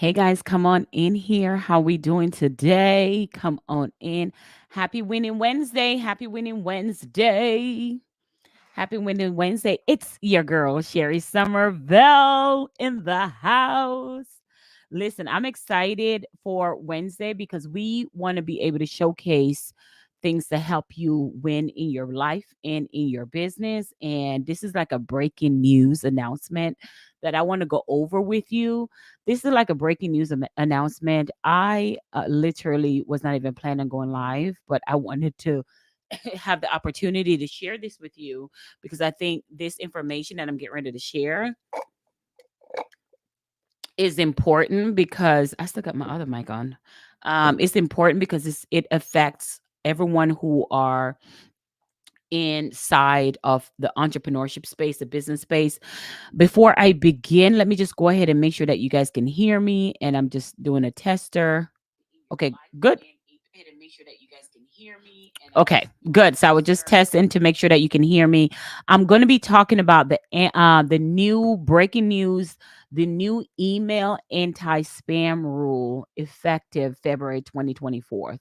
Hey guys, come on in here. How we doing today? Come on in. Happy Winning Wednesday. Happy Winning Wednesday. Happy Winning Wednesday. It's your girl, Sherry Somerville in the house. Listen, I'm excited for Wednesday because we want to be able to showcase things to help you win in your life and in your business. And this is like a breaking news announcement that I want to go over with you. This is like a breaking news announcement. I literally was not even planning on going live, but I wanted to have the opportunity to share this with you because I think this information that I'm getting ready to share is important because I still got my other mic on. It's important because it affects everyone who are inside of the entrepreneurship space, the business space. Before I begin, let me just go ahead and make sure that you guys can hear me. And I'm just doing a tester. Okay, good. Okay, good. So I would just test in to make sure that you can hear me. I'm going to be talking about the new breaking news, the new email anti-spam rule effective February 2024.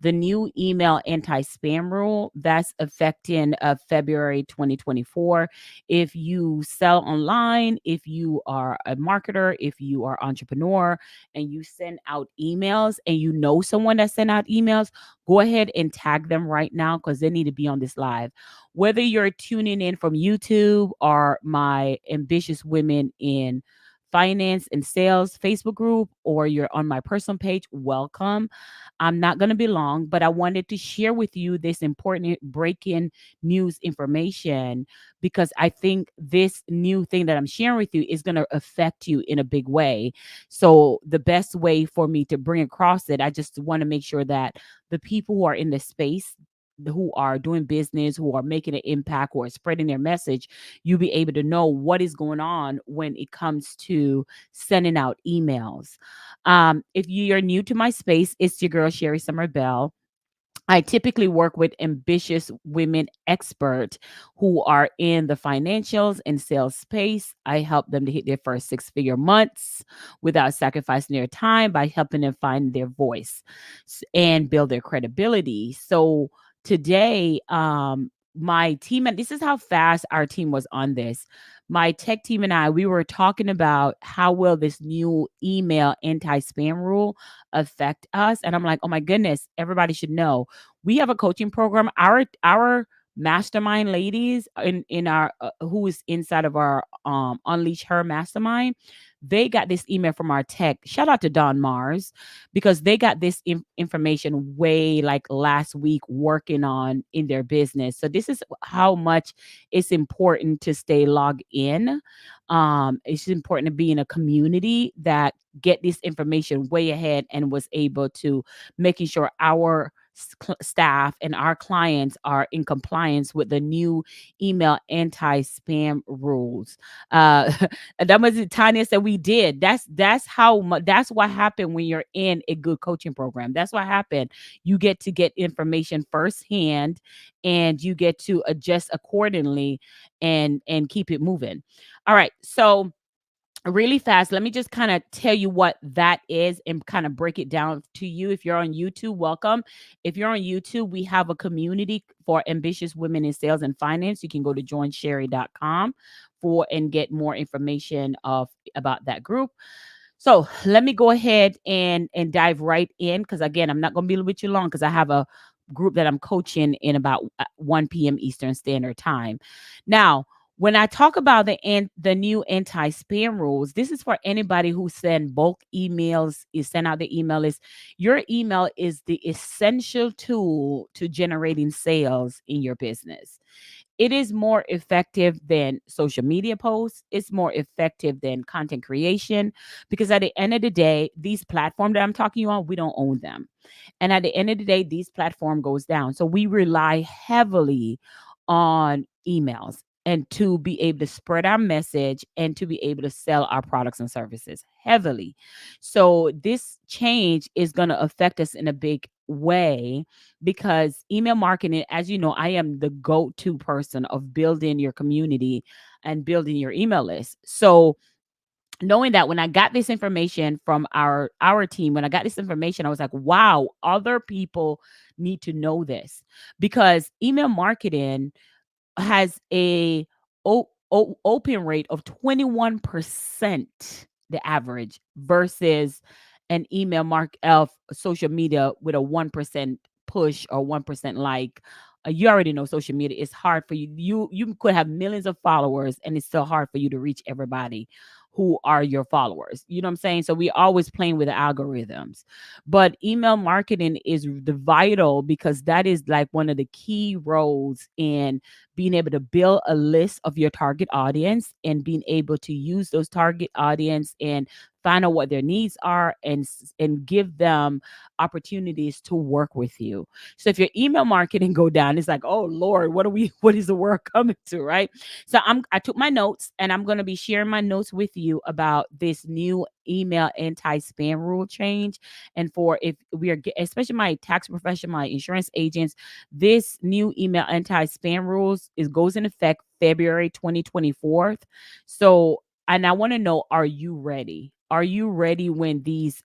The new email anti-spam rule that's affecting February 2024. If you sell online, if you are a marketer, if you are entrepreneur and you send out emails and you know someone that sent out emails, go ahead and tag them right now because they need to be on this live. Whether you're tuning in from YouTube or my ambitious women in finance and sales Facebook group, or you're on my personal page, welcome. I'm not going to be long, but I wanted to share with you this important breaking news information because I think this new thing that I'm sharing with you is going to affect you in a big way. So, the best way for me to bring across it, I just want to make sure that the people who are in the space, who are doing business, who are making an impact, who are spreading their message, you be able to know what is going on when it comes to sending out emails. If you're new to my space, it's your girl Sherry Summer Bell. I typically work with ambitious women experts who are in the financials and sales space. I help them to hit their first six-figure months without sacrificing their time by helping them find their voice and build their credibility. So today, my team, and this is how fast our team was on this. My tech team and I, we were talking about how will this new email anti-spam rule affect us. And I'm like, oh my goodness, everybody should know we have a coaching program. Our mastermind ladies in our who is inside of our Unleash Her mastermind, they got this email from our tech. Shout out to Don Mars because they got this information way like last week working on in their business. So this is how much it's important to stay logged in. It's important to be in a community that get this information way ahead and was able to making sure our staff and our clients are in compliance with the new email anti-spam rules. Uh, and that was Tanya said we did. That's how much. That's what happened when you're in a good coaching program. That's what happened. You get to get information firsthand, and you get to adjust accordingly, and keep it moving. All right, so really fast, let me just kind of tell you what that is and kind of break it down to you. If you're on YouTube, welcome. If you're on YouTube, we have a community for ambitious women in sales and finance. You can go to joinsherry.com for and get more information of about that group. So let me go ahead and dive right in because again, I'm not going to be with you long because I have a group that I'm coaching in about 1 p.m. Eastern Standard Time. Now, when I talk about the new anti-spam rules, this is for anybody who send bulk emails, is send out the email list. Your email is the essential tool to generating sales in your business. It is more effective than social media posts. It's more effective than content creation because at the end of the day, these platforms that I'm talking on, we don't own them. And at the end of the day, these platform goes down. So we rely heavily on emails and to be able to spread our message and to be able to sell our products and services heavily. So this change is going to affect us in a big way because email marketing, as you know, I am the go-to person of building your community and building your email list. So knowing that when I got this information from our team, when I got this information, I was like, wow, other people need to know this, because email marketing has a open rate of 21%, the average, versus an email mark of social media with a 1% push or 1% like. You already know social media is hard for you. You could have millions of followers and it's still hard for you to reach everybody who are your followers. You know what I'm saying? So we always playing with the algorithms. But email marketing is the vital, because that is like one of the key roles in being able to build a list of your target audience and being able to use those target audience and find out what their needs are, and give them opportunities to work with you. So if your email marketing go down, it's like, oh Lord, what is the work coming to, right? So I took my notes, and I'm going to be sharing my notes with you about this new email anti-spam rule change. And for, if we are especially my tax profession, my insurance agents, this new email anti-spam rules goes in effect February 2024. So, and I want to know, are you ready? Are you ready when these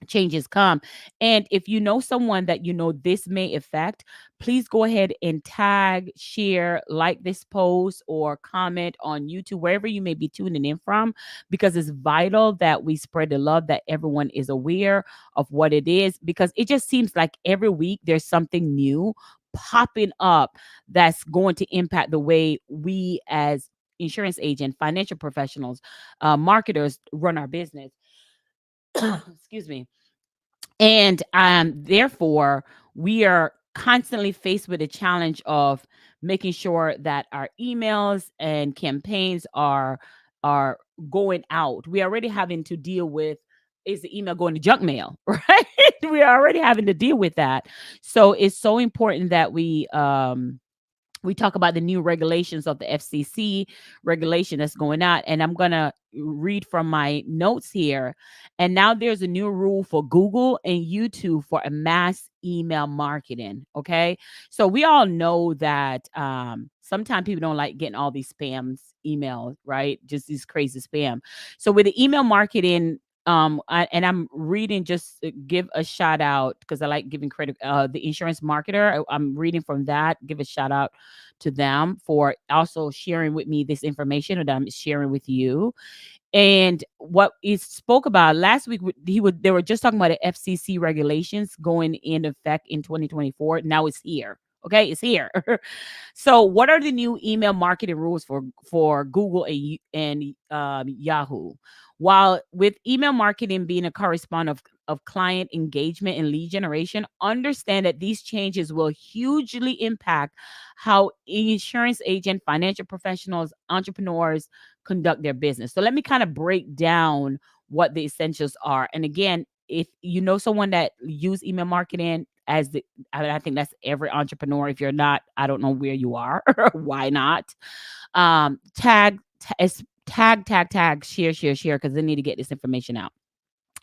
changes come? And if you know someone that you know this may affect, please go ahead and tag, share, like this post, or comment on YouTube, wherever you may be tuning in from, because it's vital that we spread the love, that everyone is aware of what it is, because it just seems like every week there's something new popping up that's going to impact the way we as insurance agent, financial professionals, marketers run our business. Excuse me. And therefore, we are constantly faced with the challenge of making sure that our emails and campaigns are going out. We are already having to deal with, is the email going to junk mail, right? We are already having to deal with that. So it's so important that we talk about the new regulations of the FCC regulation that's going out. And I'm going to read from my notes here. And now there's a new rule for Google and YouTube for a mass email marketing. Okay. So we all know that sometimes people don't like getting all these spams emails, right? Just these crazy spam. So with the email marketing, and I'm reading, just to give a shout out, because I like giving credit, the insurance marketer, I'm reading from that, give a shout out to them for also sharing with me this information that I'm sharing with you. And what he spoke about last week, they were just talking about the FCC regulations going in effect in 2024. Now it's here. Okay, it's here. So, what are the new email marketing rules for Google and Yahoo? While with email marketing being a correspondent of client engagement and lead generation, understand that these changes will hugely impact how insurance agent, financial professionals, entrepreneurs conduct their business. So let me kind of break down what the essentials are. And again, if you know someone that use email marketing as I think that's every entrepreneur. If you're not, I don't know where you are. Why not? Tag, share, because they need to get this information out.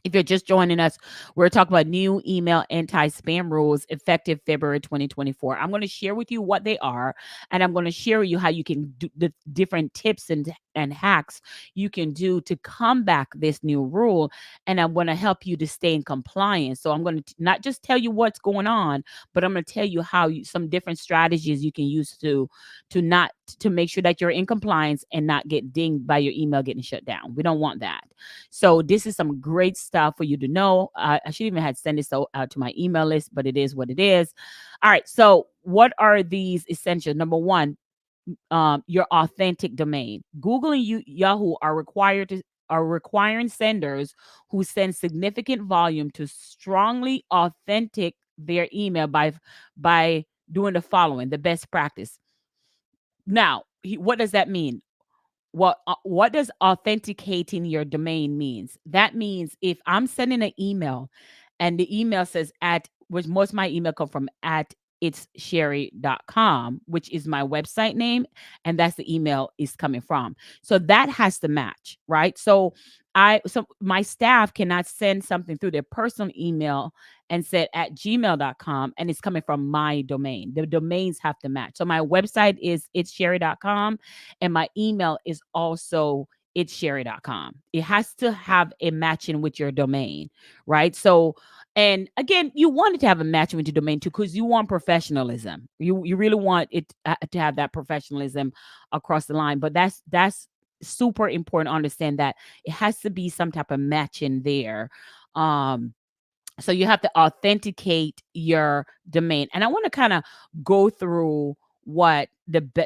If you're just joining us, we're talking about new email anti-spam rules effective February 2024. I'm going to share with you what they are, and I'm going to share with you how you can do the different tips and hacks you can do to combat this new rule. And I'm going to help you to stay in compliance. So I'm going to not just tell you what's going on, but I'm going to tell you how some different strategies you can use to make sure that you're in compliance and not get dinged by your email getting shut down. We don't want that. So this is some great stuff for you to know. I should even have sent this out to my email list, but it is what it is. All right. So what are these essentials? Number one, your authentic domain. Google and Yahoo are requiring senders who send significant volume to strongly authentic their email by doing the following, the best practice. Now, what does that mean? What does authenticating your domain means? That means if I'm sending an email and the email says at, which most of my email come from at itssherry.com, which is my website name, and that's the email is coming from. So that has to match, right? So my staff cannot send something through their personal email and said at gmail.com and it's coming from my domain. The domains have to match. So my website is itssherry.com and my email is also it's Sherry.com. It has to have a matching with your domain, right? So, and again, you want it to have a matching with your domain too, because you want professionalism. You really want it to have that professionalism across the line. But that's super important to understand that it has to be some type of matching there. Um, so you have to authenticate your domain. And I want to kind of go through what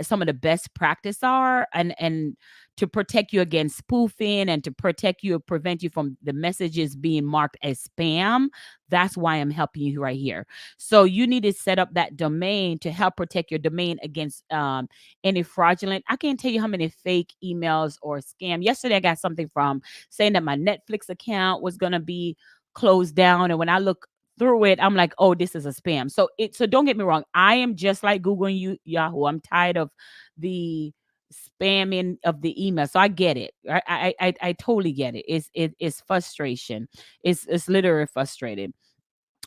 some of the best practice are, and to protect you against spoofing, and to prevent you from the messages being marked as spam. That's why I'm helping you right here. So you need to set up that domain to help protect your domain against any fraudulent. I can't tell you how many fake emails or scam. Yesterday I got something from saying that my Netflix account was going to be closed down, and when I look through it, I'm like, oh, this is a spam. So don't get me wrong, I am just like Google and Yahoo. I'm tired of the spamming of the email. So I get it. I totally get it. It's frustration. It's literally frustrating.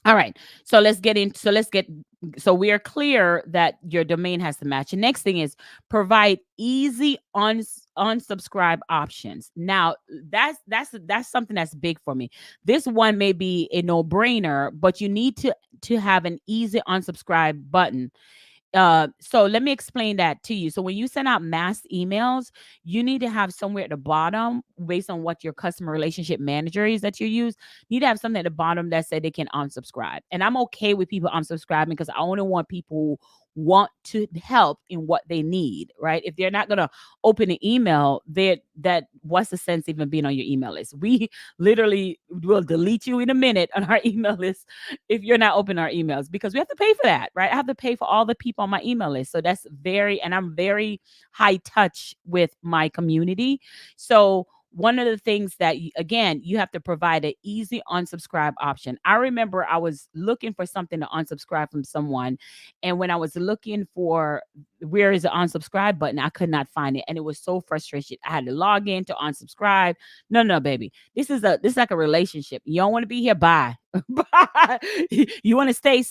All right. So we are clear that your domain has to match. The next thing is provide easy unsubscribe options. Now, that's something that's big for me. This one may be a no-brainer, but you need to have an easy unsubscribe button. So let me explain that to you. So when you send out mass emails, you need to have somewhere at the bottom, based on what your customer relationship manager is that you use, you need to have something at the bottom that said they can unsubscribe. And I'm okay with people unsubscribing, because I only want people who want to help in what they need, right? If they're not gonna open an email, that what's the sense even being on your email list? We literally will delete you in a minute on our email list if you're not opening our emails, because we have to pay for that, right? I have to pay for all the people on my email list. So and I'm very high touch with my community. So one of the things that again, you have to provide an easy unsubscribe option. I remember I was looking for something to unsubscribe from someone, and when I was looking for where is the unsubscribe button, I could not find it, and it was so frustrating. I had to log in to unsubscribe. No, baby, this is like a relationship. You don't want to be here. Bye. Bye. You want to stay.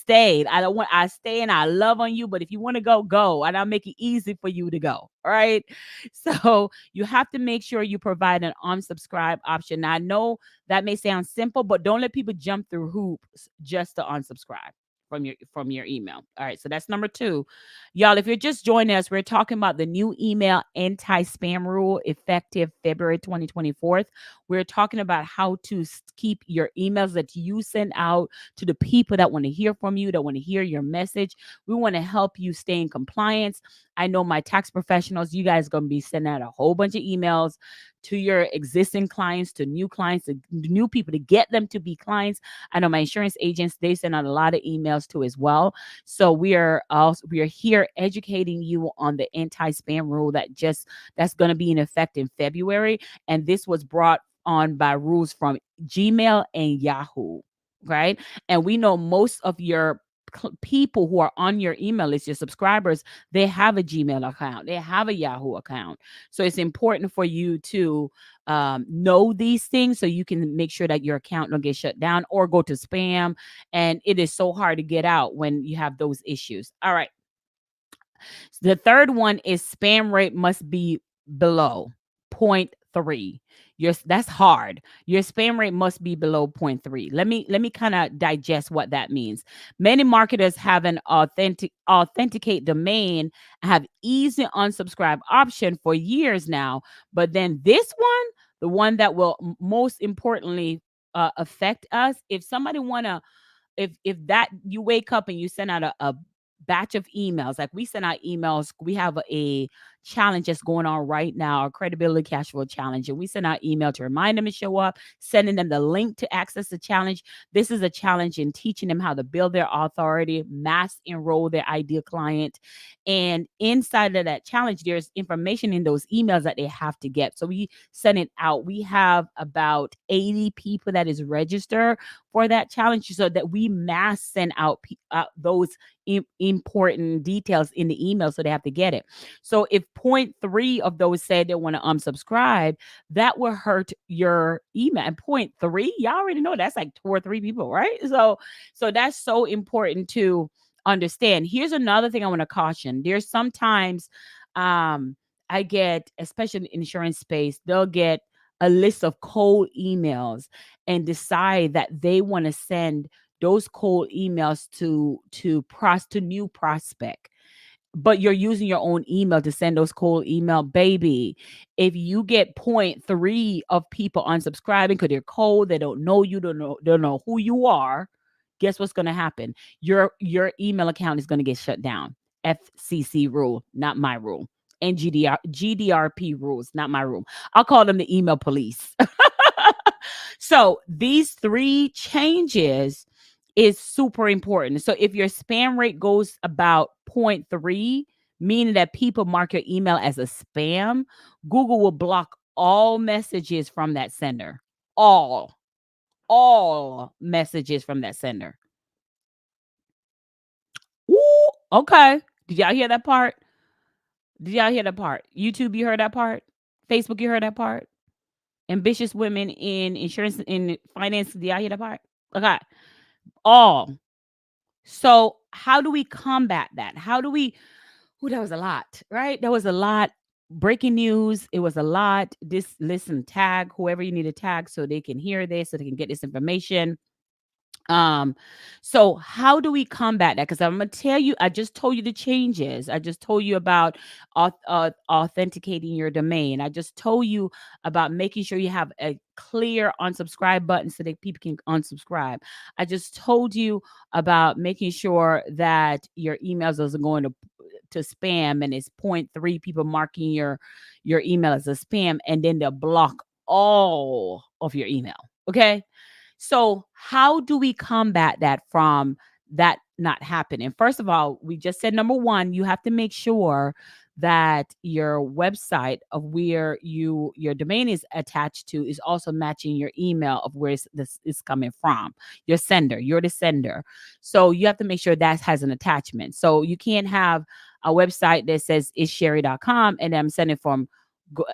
I stay and I love on you, but if you want to go, and I'll make it easy for you to go. All right. So you have to make sure you provide an unsubscribe option. Now, I know that may sound simple, but don't let people jump through hoops just to unsubscribe from your email. All right, so that's number 2. Y'all, if you're just joining us, we're talking about the new email anti-spam rule effective February 2024. We're talking about how to keep your emails that you send out to the people that want to hear from you, that want to hear your message. We want to help you stay in compliance. I know my tax professionals, you guys are going to be sending out a whole bunch of emails to your existing clients, to new people, to get them to be clients. I know my insurance agents, they send out a lot of emails too as well. So we are here educating you on the anti-spam rule that's going to be in effect in February. And this was brought on by rules from Gmail and Yahoo, right? And we know most of your people who are on your email list, your subscribers, they have a Gmail account, they have a Yahoo account. So it's important for you to know these things, so you can make sure that your account don't get shut down or go to spam. And it is so hard to get out when you have those issues. All right. The third one is spam rate must be below 0.3. That's hard. Your spam rate must be below 0.3. Let me kind of digest what that means. Many marketers have an authenticate domain, have easy unsubscribe option for years now, but then this one, the one that will most importantly affect us, if somebody wanna if that you wake up and you send out a batch of emails, like we send out emails, we have a challenge that's going on right now, a credibility cash flow challenge, and we send out email to remind them to show up, sending them the link to access the challenge. This is a challenge in teaching them how to build their authority, mass enroll their ideal client. And inside of that challenge, there's information in those emails that they have to get. So we send it out. We have about 80 people that is registered for that challenge, so that we mass send out those important details in the email, so they have to get it. So if 0.3 of those said they want to unsubscribe, that will hurt your email. And 0.3, y'all already know that's like 2 or 3 people, right? So that's so important to understand. Here's another thing I want to caution. There's sometimes I get, especially in the insurance space, they'll get a list of cold emails and decide that they want to send those cold emails to new prospect, but you're using your own email to send those cold email. Baby, if you get point 0.3 of people unsubscribing because they're cold, they don't know you, don't know who you are, guess what's going to happen? Your email account is going to get shut down. FCC rule, not my rule. And GDRP rules, not my rule. I'll call them the email police. So these three changes is super important. So if your spam rate goes about point 0.3, meaning that people mark your email as a spam, Google will block all messages from that sender. All messages from that sender. Ooh, okay. Did y'all hear that part? Did y'all hear that part? YouTube, you heard that part? Facebook, you heard that part? Ambitious women in insurance in finance, did y'all hear that part? Okay. All. So how do we combat that? How do we that was a lot, right? That was a lot. Breaking news. It was a lot. This listen, tag whoever you need to tag so they can hear this, so they can get this information. Um, so how do we combat that? Because I'm gonna tell you, I just told you the changes. I just told you about authenticating your domain. I just told you about making sure you have a clear unsubscribe button so that people can unsubscribe. I just told you about making sure that your emails doesn't go into spam and it's point 0.3 people marking your email as a spam, and then they'll block all of your email. Okay. So, how do we combat that from that not happening? First of all, we just said number one, you have to make sure that your website of where your domain is attached to is also matching your email of where this is coming from. Your sender, you're the sender. So you have to make sure that has an attachment. So you can't have a website that says issherry.com and then I'm sending from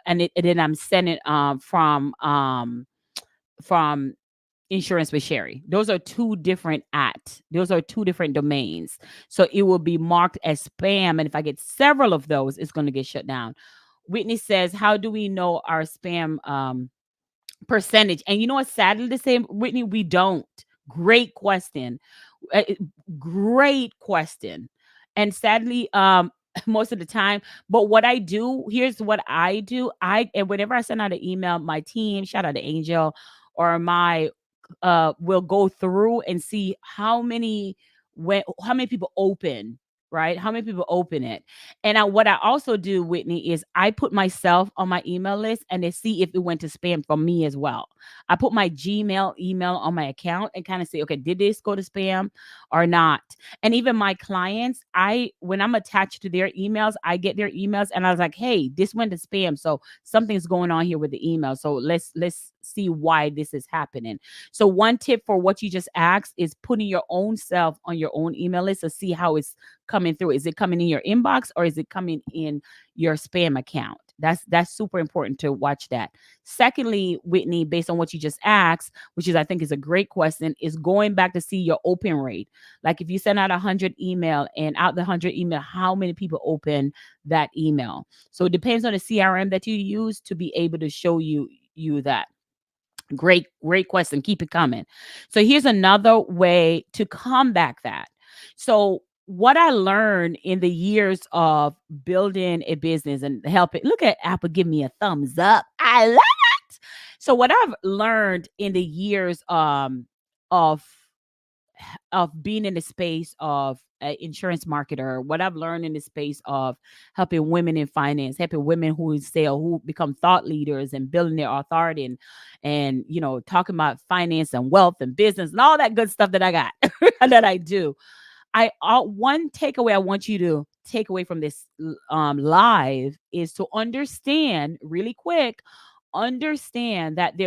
and then I'm sending from Insurance with Sherry. Those are two different domains. So it will be marked as spam. And if I get several of those, it's going to get shut down. Whitney says, how do we know our spam percentage? And you know what? Sadly to say, Whitney, we don't. Great question. Great question. And sadly, most of the time, but what I do, here's what I do. And whenever I send out an email, my team, shout out to Angel, or my will go through and see how many people open, right? How many people open it. And what I also do, Whitney, is I put myself on my email list and they see if it went to spam from me as well. I put my Gmail email on my account and kind of say, okay, did this go to spam or not? And even my clients, when I'm attached to their emails, I get their emails and I was like, hey, this went to spam. So something's going on here with the email. So let's see why this is happening. So one tip for what you just asked is putting your own self on your own email list to see how it's coming through. Is it coming in your inbox or is it coming in your spam account? That's super important to watch that. Secondly, Whitney, based on what you just asked, which is I think is a great question, is going back to see your open rate. Like if you send out 100 email and out the 100 email, how many people open that email? So it depends on the CRM that you use to be able to show you that. Great question. Keep it coming. So here's another way to combat that. So what I learned in the years of building a business and helping, look at Apple give me a thumbs up. I love it. So what I've learned in the years of being in the space of insurance marketer, what I've learned in the space of helping women in finance, helping women who sell, who become thought leaders and building their authority and talking about finance and wealth and business and all that good stuff that I got that I do. One takeaway I want you to take away from this live is to understand really quick, understand that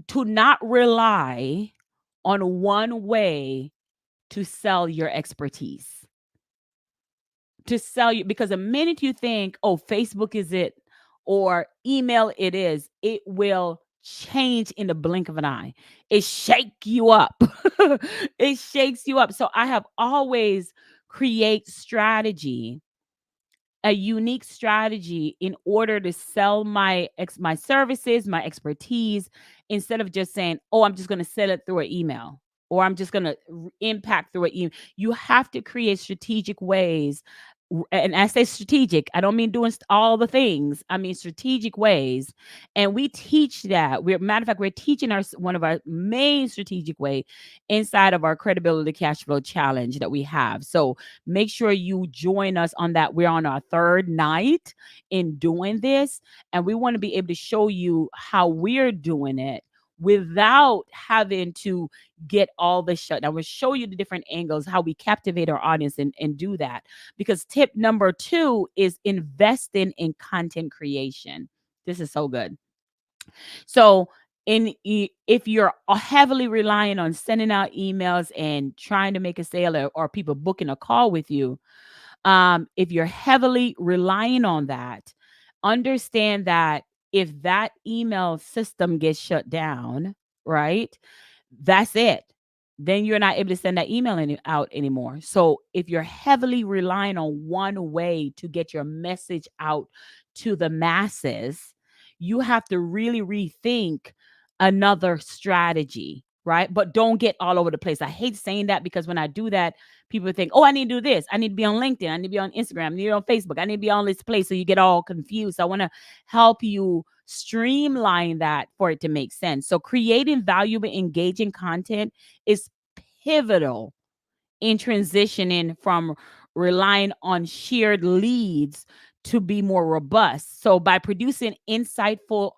to not rely on one way to sell your expertise, to sell you, because the minute you think, oh, Facebook is it or email it is, it will change in the blink of an eye. It shake you up. It shakes you up. So I have always create strategy, a unique strategy in order to sell my services, my expertise, instead of just saying, "Oh, I'm just going to sell it through an email." Or I'm just going to impact through an email. You have to create strategic ways. And I say strategic, I don't mean doing all the things. I mean strategic ways. And we teach that. We're matter of fact, we're teaching one of our main strategic way inside of our credibility cash flow challenge that we have. So make sure you join us on that. We're on our third night in doing this, and we want to be able to show you how we're doing it without having to get all the shut. Now we'll show you the different angles, how we captivate our audience and do that. Because tip number 2 is investing in content creation. This is so good. So if you're heavily relying on sending out emails and trying to make a sale, or people booking a call with you, if you're heavily relying on that, understand that if that email system gets shut down, right, that's it. Then you're not able to send that email out anymore. So if you're heavily relying on one way to get your message out to the masses, you have to really rethink another strategy, right? But don't get all over the place. I hate saying that, because when I do that, people think, "Oh, I need to do this. I need to be on LinkedIn. I need to be on Instagram. I need to be on Facebook. I need to be on this place." So you get all confused. So I want to help you streamline that for it to make sense. So creating valuable, engaging content is pivotal in transitioning from relying on shared leads to be more robust. So by producing insightful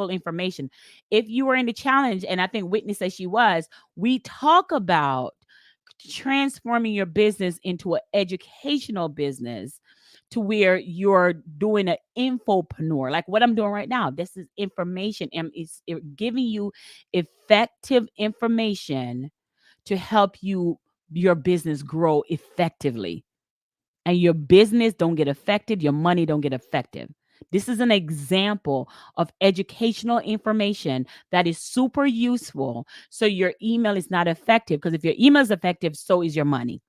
information, if you were in the challenge, and I think Whitney said she was, we talk about transforming your business into an educational business, to where you're doing an infopreneur, like what I'm doing right now. This is information, and it's giving you effective information to help your business grow effectively, and your business don't get affected, your money don't get affected. This is an example of educational information that is super useful, so your email is not effective, because if your email is effective, so is your money.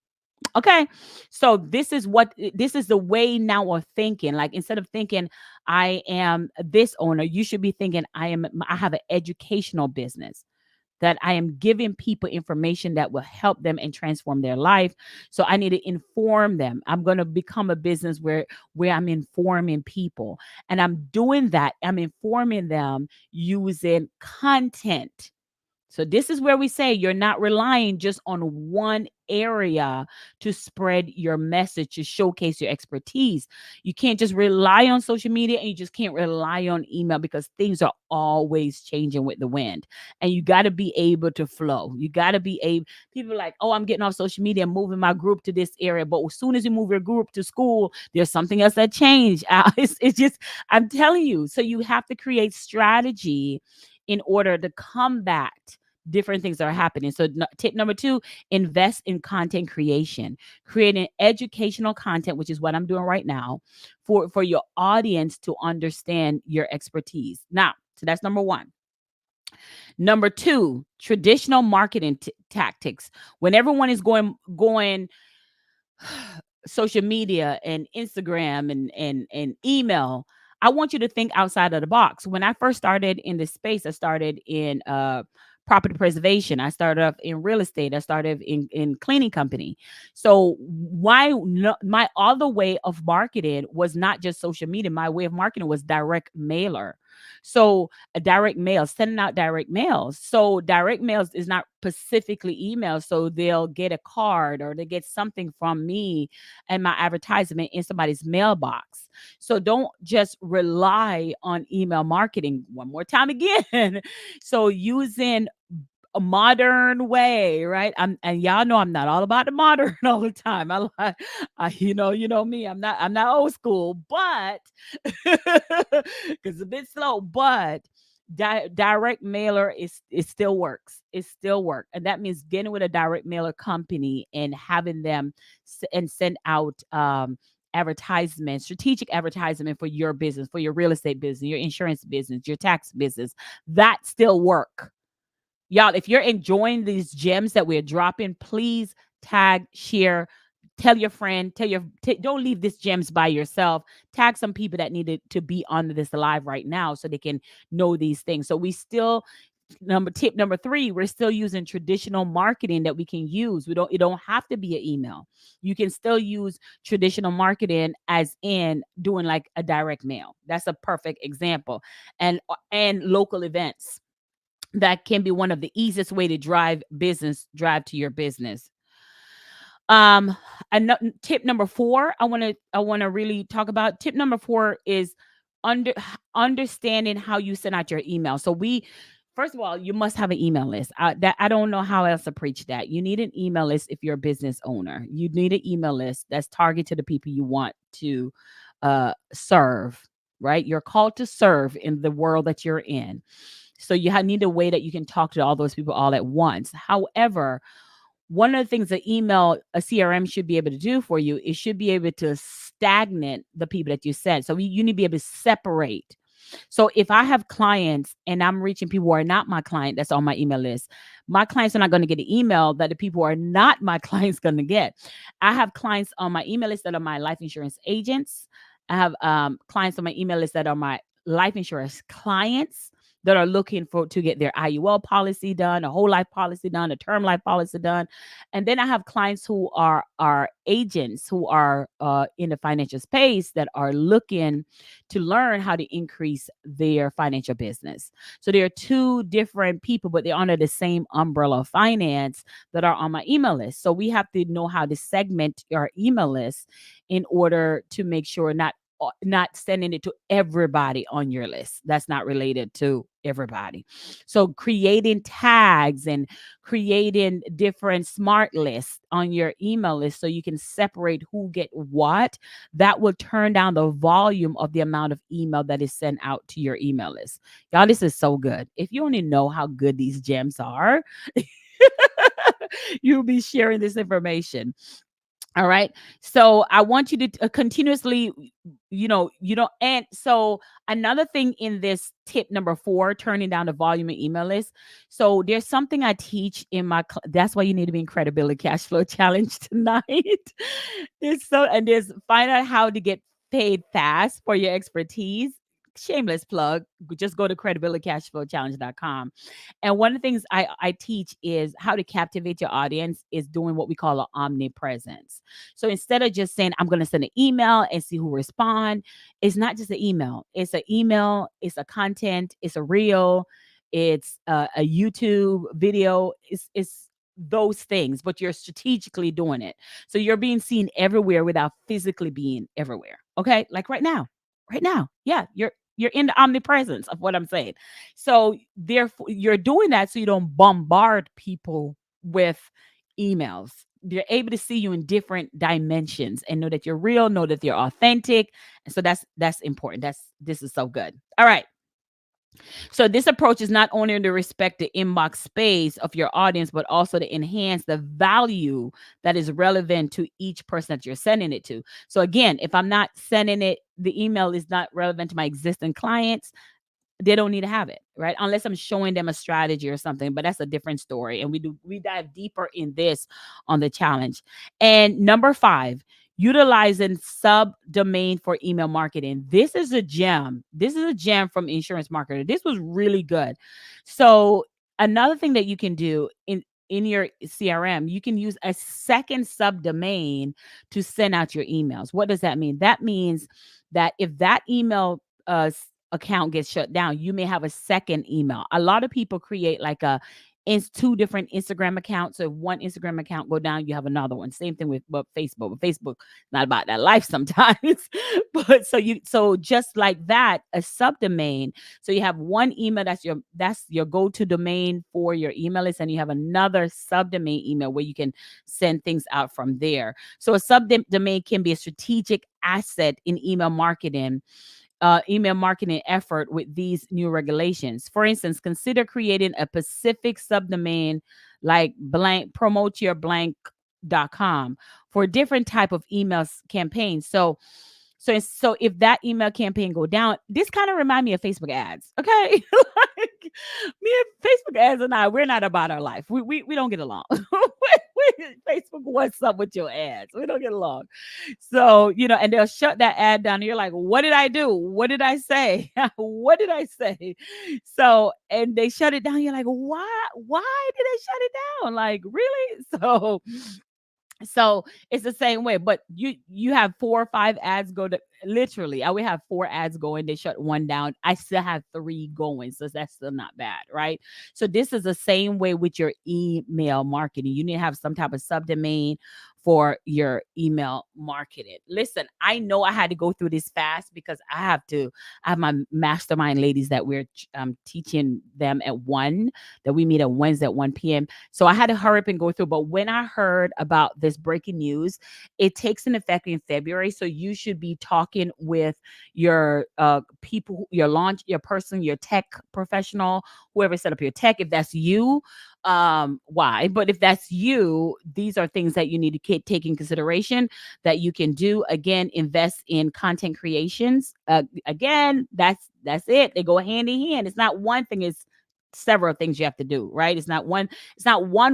Okay. So this is the way now of thinking. Like, instead of thinking I am this owner, you should be thinking I have an educational business, that I am giving people information that will help them and transform their life. So I need to inform them. I'm going to become a business where I'm informing people. And I'm doing that. I'm informing them using content. So this is where we say you're not relying just on one area to spread your message, to showcase your expertise. You can't just rely on social media, and you just can't rely on email, because things are always changing with the wind. And you got to be able to flow. You got to be able, people are like, "Oh, I'm getting off social media and moving my group to this area." But as soon as you move your group to school, there's something else that changed. It's just, I'm telling you. So you have to create strategy in order to combat different things that are happening. So tip number 2, invest in content creation, creating educational content, which is what I'm doing right now, for your audience to understand your expertise. Now, so that's number 1. Number 2, traditional marketing tactics. When everyone is going social media and Instagram and email, I want you to think outside of the box. When I first started in this space, I started in property preservation. I started off in real estate. I started in cleaning company. So my other way of marketing was not just social media. My way of marketing was direct mailer. So a direct mail, sending out direct mails. So direct mails is not specifically email. So they'll get a card, or they get something from me and my advertisement in somebody's mailbox. So don't just rely on email marketing. One more time again. So using a modern way, right? And y'all know I'm not all about the modern all the time. I like, you know me. I'm not old school, but because it's a bit slow. But direct mailer it still works. It still work, and that means getting with a direct mailer company and having them and send out advertisement, strategic advertisement for your business, for your real estate business, your insurance business, your tax business. That still work. Y'all, if you're enjoying these gems that we're dropping, please tag, share, Tell your friend, don't leave these gems by yourself. Tag some people that needed to be on this live right now so they can know these things. So we still, tip number 3, we're still using traditional marketing that we can use. It don't have to be an email. You can still use traditional marketing, as in doing like a direct mail. That's a perfect example. And local events, that can be one of the easiest way to drive to your business. um Tip number 4, I want to really talk about. Tip number 4 is understanding how you send out your email. So we first of all, you must have an email list. I don't know how else to preach that. You need an email list. If you're a business owner, you need an email list that's targeted to the people you want to serve. Right, you're called to serve in the world that you're in. So you need a way that you can talk to all those people all at once. However, one of the things a CRM should be able to do for you, it should be able to stagnate the people that you send. So you need to be able to separate. So if I have clients and I'm reaching people who are not my client that's on my email list, my clients are not going to get an email that the people who are not my clients going to get. I have clients on my email list that are my life insurance agents. I have clients on my email list that are my life insurance clients that are looking to get their IUL policy done, a whole life policy done, a term life policy done. And then I have clients who are agents who are in the financial space that are looking to learn how to increase their financial business. So there are two different people, but they're under the same umbrella of finance that are on my email list. So we have to know how to segment our email list in order to make sure not sending it to everybody on your list that's not related to everybody. So creating tags and creating different smart lists on your email list so you can separate who get what, that will turn down the volume of the amount of email that is sent out to your email list. Y'all, this is so good. If you only know how good these gems are, you'll be sharing this information. All right. So I want you to continuously, and so another thing in this tip number 4, turning down the volume of email list. So there's something I teach in that's why you need to be in Credibility Cash Flow Challenge tonight. There's find out how to get paid fast for your expertise. Shameless plug. Just go to credibilitycashflowchallenge.com. And one of the things I teach is how to captivate your audience is doing what we call an omnipresence. So instead of just saying, I'm going to send an email and see who respond, it's not just an email. It's an email, it's a content, it's a reel, it's a YouTube video. It's those things, but you're strategically doing it. So you're being seen everywhere without physically being everywhere. Okay. Like right now. Yeah. You're in the omnipresence of what I'm saying. So therefore you're doing that so you don't bombard people with emails. They're able to see you in different dimensions and know that you're real, know that you're authentic. And so that's important. This is so good. All right. So this approach is not only to respect the inbox space of your audience, but also to enhance the value that is relevant to each person that you're sending it to. So again, if I'm not sending it, the email is not relevant to my existing clients, they don't need to have it, right? Unless I'm showing them a strategy or something, but that's a different story. And we dive deeper in this on the challenge. And number 5, utilizing subdomain for email marketing. This is a gem. This is a gem from Insurance Marketer. This was really good. So another thing that you can do in your CRM, you can use a second subdomain to send out your emails. What does that mean? That means that if that email account gets shut down, you may have a second email. A lot of people create like two different Instagram accounts. So if one Instagram account go down, you have another one. Same thing with Facebook. But Facebook not about that life sometimes. But so just like that, a subdomain. So you have one email that's your go-to domain for your email list, and you have another subdomain email where you can send things out from there. So a subdomain can be a strategic asset in email marketing effort with these new regulations. For instance, consider creating a specific subdomain like blank promoteyorblank.com for different type of email campaigns. So So if that email campaign go down, this kind of remind me of Facebook ads. Okay. Like, me and Facebook ads and we're not about our life. We don't get along. Facebook, what's up with your ads? We don't get along. So, and they'll shut that ad down. And you're like, what did I do? What did I say? What did I say? So, and they shut it down. You're like, why? Why did they shut it down? Like, really? So it's the same way, but you have 4 or 5 ads go to literally. I would have 4 ads going. They shut one down. I still have 3 going, so that's still not bad, right? So this is the same way with your email marketing. You need to have some type of subdomain for your email marketing. Listen, I know I had to go through this fast because I have my mastermind ladies that we're teaching them at 1, that we meet at Wednesday at 1 p.m. So I had to hurry up and go through. But when I heard about this breaking news, it takes an effect in February. So you should be talking with your people, your person, your tech professional, whoever set up your tech. If that's you, why? But if that's you, these are things that you need to take in consideration that you can do. Again, invest in content creations. Again, that's it. They go hand in hand. It's not one thing. It's several things you have to do, right? It's not one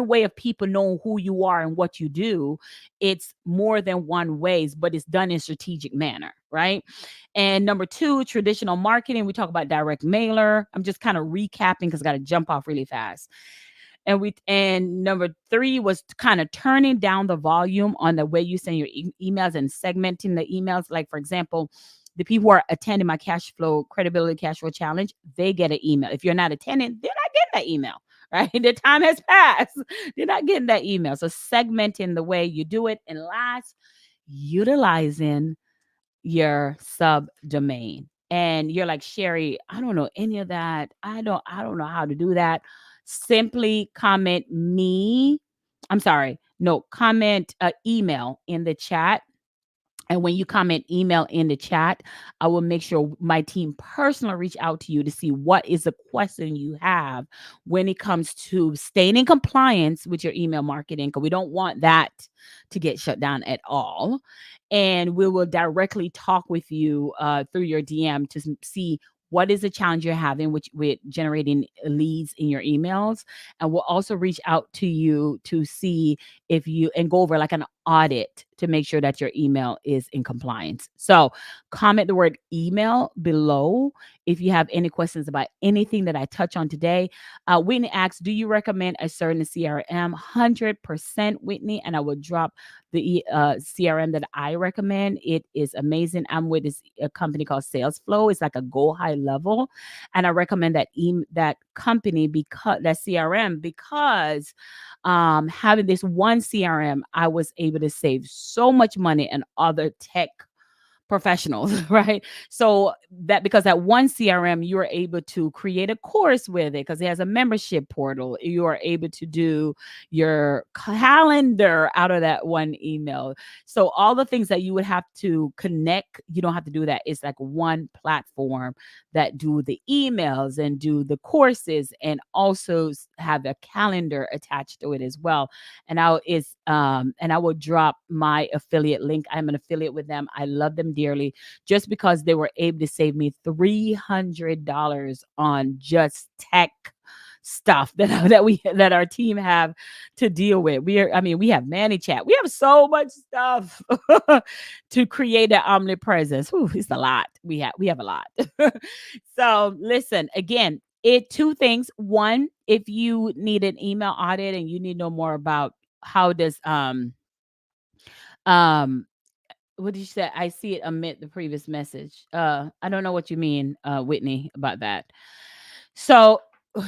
way of people knowing who you are and what you do. It's more than one ways, but it's done in strategic manner, right? And number 2, traditional marketing. We talk about direct mailer. I'm just kind of recapping because I got to jump off really fast. And number 3 was kind of turning down the volume on the way you send your emails and segmenting the emails. Like, for example, the people who are attending my credibility cash flow challenge, they get an email. If you're not attending, they're not getting that email, right? The time has passed. They're not getting that email. So segmenting the way you do it. And last, utilizing your subdomain. And you're like, Sherry, I don't know any of that. I don't know how to do that. Simply comment me. I'm sorry. No, comment email in the chat. And when you comment email in the chat, I will make sure my team personally reach out to you to see what is the question you have when it comes to staying in compliance with your email marketing, because we don't want that to get shut down at all. And we will directly talk with you through your DM to see what is the challenge you're having with generating leads in your emails. And we'll also reach out to you to see if you and go over like an audit to make sure that your email is in compliance. So comment the word email below if you have any questions about anything that I touch on today. Whitney asks, do you recommend a certain CRM? 100% Whitney. And I will drop the CRM that I recommend. It is amazing. I'm with a company called Salesflow. It's like a go high level. And I recommend that company, because that CRM, because having this one CRM, I was able to save so much money and other tech professionals, right? So that because that one CRM, you are able to create a course with it because it has a membership portal. You are able to do your calendar out of that one email. So all the things that you would have to connect, you don't have to do that. It's like one platform that do the emails and do the courses and also have a calendar attached to it as well. And I will drop my affiliate link. I'm an affiliate with them. I love them dearly just because they were able to save me $300 on just tech stuff that our team have to deal with. We have ManyChat. We have so much stuff to create an omnipresence. Whew, it's a lot. We have a lot. So listen, again, 2 things. One, if you need an email audit and you need to know more about how does um what did you say? I see it amid the previous message. I don't know what you mean, Whitney, about that. So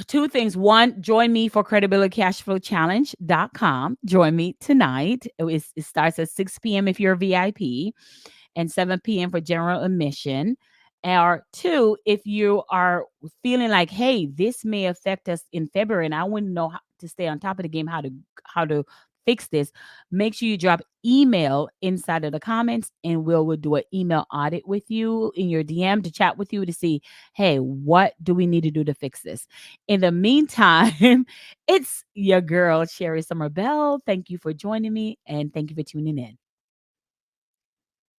2 things. One, join me for credibilitycashflowchallenge.com. Join me tonight. It starts at 6 p.m. if you're a VIP and 7 p.m. for general admission. Or 2, if you are feeling like, hey, this may affect us in February and I wouldn't know how to stay on top of the game, how to fix this, make sure you drop email inside of the comments and we'll do an email audit with you in your DM to chat with you to see, hey, what do we need to do to fix this? In the meantime, it's your girl, Sherry Summer Bell. Thank you for joining me and thank you for tuning in.